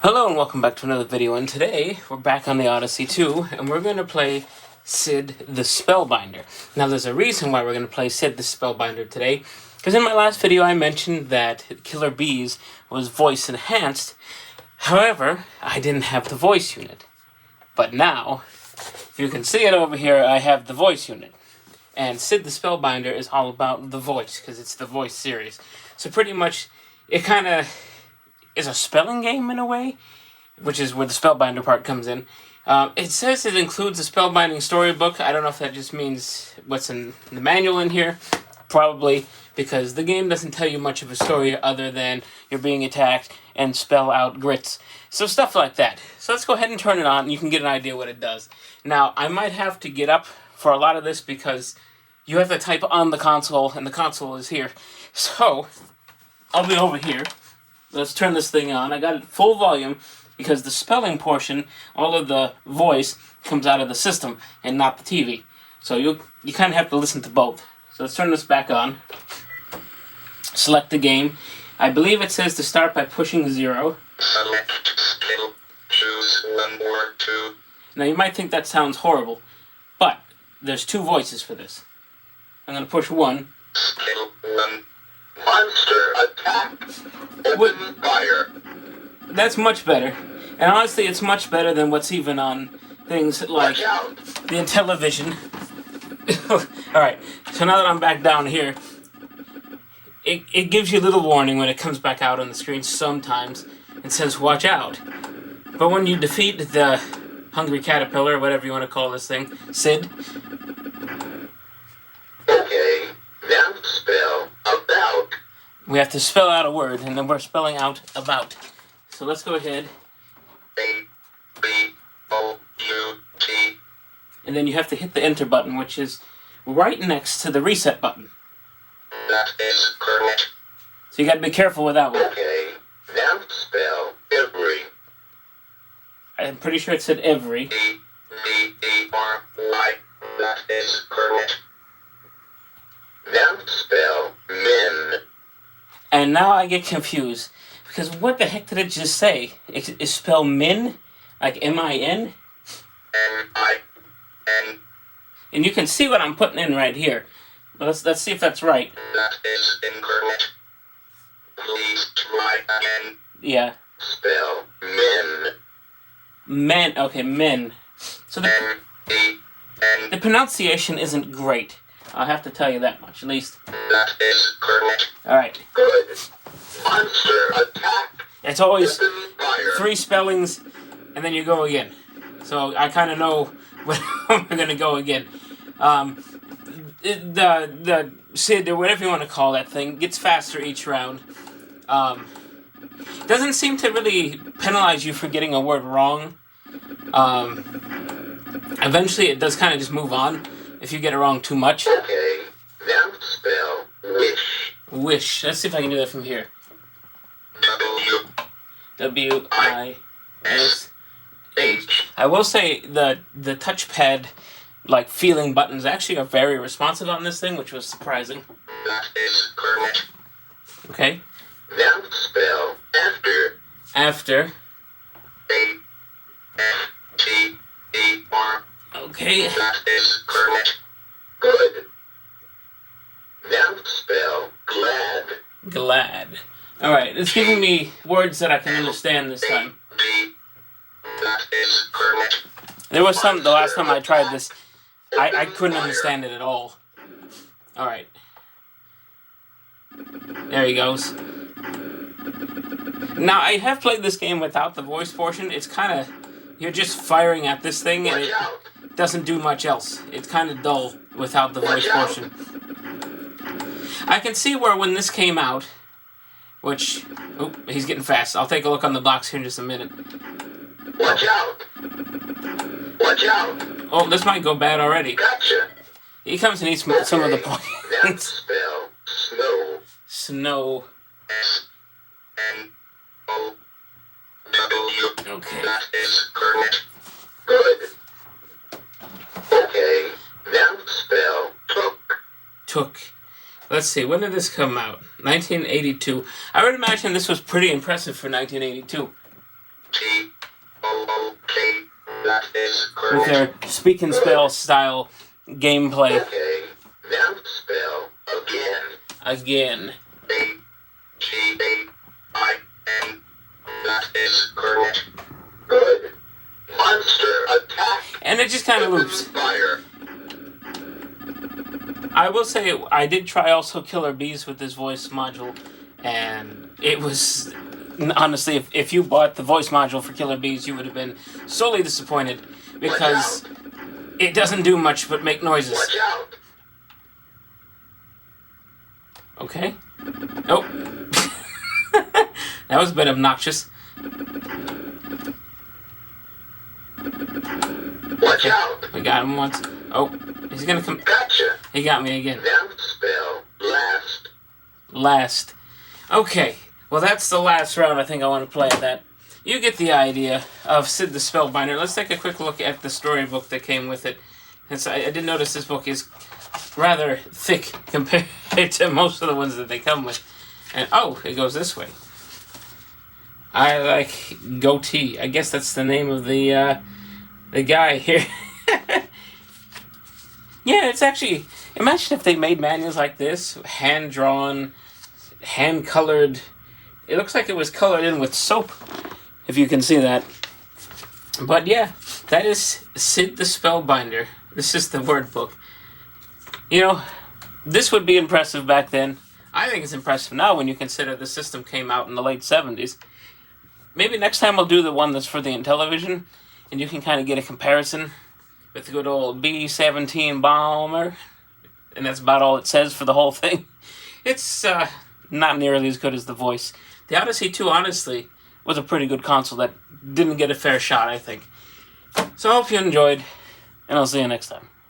Hello and welcome back to another video, and today we're back on the Odyssey 2 and we're going to play Sid the Spellbinder. Now there's a reason why we're going to play Sid the Spellbinder today, because in my last video I mentioned that Killer Bees was voice enhanced. However, I didn't have the voice unit. But now, if you can see it over here, I have the voice unit. And Sid the Spellbinder is all about the voice, because it's the voice series. So pretty much, it kind of is a spelling game in a way, which is where the Spellbinder part comes in. It says it includes a spellbinding storybook. I don't know if that just means what's in the manual in here. Probably, because the game doesn't tell you much of a story other than you're being attacked and spell out grits. So stuff like that. So let's go ahead and turn it on and you can get an idea what it does. Now, I might have to get up for a lot of this because you have to type on the console and the console is here. So, I'll be over here. Let's turn this thing on. I got it full volume because the spelling portion, all of the voice, comes out of the system and not the TV. So you kind of have to listen to both. So let's turn this back on. Select the game. I believe it says to start by pushing 0. Select skill. Choose 1 or 2. Now you might think that sounds horrible, but there's 2 voices for this. I'm going to push 1. Skill 1. Monster attack. Open fire. That's much better. And honestly, it's much better than what's even on things like the Intellivision. Alright, so now that I'm back down here, it gives you a little warning when it comes back out on the screen sometimes and says, watch out. But when you defeat the Hungry Caterpillar, whatever you want to call this thing, Sid. Okay, now spell about. We have to spell out a word, and then we're spelling out about. So let's go ahead. A-B-O-U-T. And then you have to hit the enter button, which is right next to the reset button. That is correct. So you gotta be careful with that one. Okay, now spell every. I'm pretty sure it said every. E-B-E-R-Y. That is correct. Now spell men. And now I get confused. Because what the heck did it just say? It spell min? Like M-I-N? M-I-N. And you can see what I'm putting in right here. But let's see if that's right. That is incorrect. Please try again. Yeah. Spell men. Men. Okay, men. So the M-E-N. pronunciation isn't great. I'll have to tell you that much, at least. That is correct. Alright. Good. Monster attack. It's always Open fire. 3 spellings, and then you go again. So I kind of know when we're going to go again. The Sid, or whatever you want to call that thing, gets faster each round. Doesn't seem to really penalize you for getting a word wrong. Eventually it does kind of just move on if you get it wrong too much. Okay, now spell wish. Wish. Let's see if I can do that from here. W-I-S-H. I will say the touchpad, like, feeling buttons actually are very responsive on this thing, which was surprising. That is correct. Okay. Now spell after. After. A-F-T-E-R. Okay. That is correct. Good. Now spell glad. Glad. Alright, it's giving me words that I can understand this time. A-D. That is correct. There was some, the last time I tried this, I couldn't understand it at all. Alright. There he goes. Now, I have played this game without the voice portion. It's kind of, you're just firing at this thing and it doesn't do much else. It's kind of dull without the voice portion. I can see where when this came out, which, oh, he's getting fast. I'll take a look on the box here in just a minute. Watch out! Watch out! Oh, this might go bad already. Gotcha! He comes and eats some of the Now points. spell snow. Snow. S-N-O-W. Okay. That is correct. Good. Okay, now spell took. Took. Let's see, when did this come out? 1982. I would imagine this was pretty impressive for 1982. T-O-O-K. That is with correct. their speak and spell style gameplay. Okay. Now spell again. Again. A-G-A-I-N. That is correct. Good. Monster attack. And it just kind of loops. Fire. I will say I did try also Killer Bees with this voice module, and it was honestly, if you bought the voice module for Killer Bees, you would have been sorely disappointed because it doesn't do much but make noises. Watch out. Okay. Oh. That was a bit obnoxious. Watch out. We got him once. Oh, he's gonna come. Gotcha. He got me again. Now spell last. Last. Okay. Well, that's the last round I think I want to play of that. You get the idea of Sid the Spellbinder. Let's take a quick look at the storybook that came with it. I did notice this book is rather thick compared to most of the ones that they come with. And, oh, it goes this way. I like Goatee. I guess that's the name of the guy here. Yeah, it's actually... Imagine if they made manuals like this, hand-drawn, hand-colored. It looks like it was colored in with soap, if you can see that. But yeah, that is Sid the Spellbinder. This is the word book. You know, this would be impressive back then. I think it's impressive now when you consider the system came out in the late 70s. Maybe next time we'll do the one that's for the Intellivision, and you can kind of get a comparison with the good old B-17 bomber. And that's about all it says for the whole thing. It's not nearly as good as the voice. The Odyssey 2, honestly, was a pretty good console that didn't get a fair shot, I think. So I hope you enjoyed, and I'll see you next time.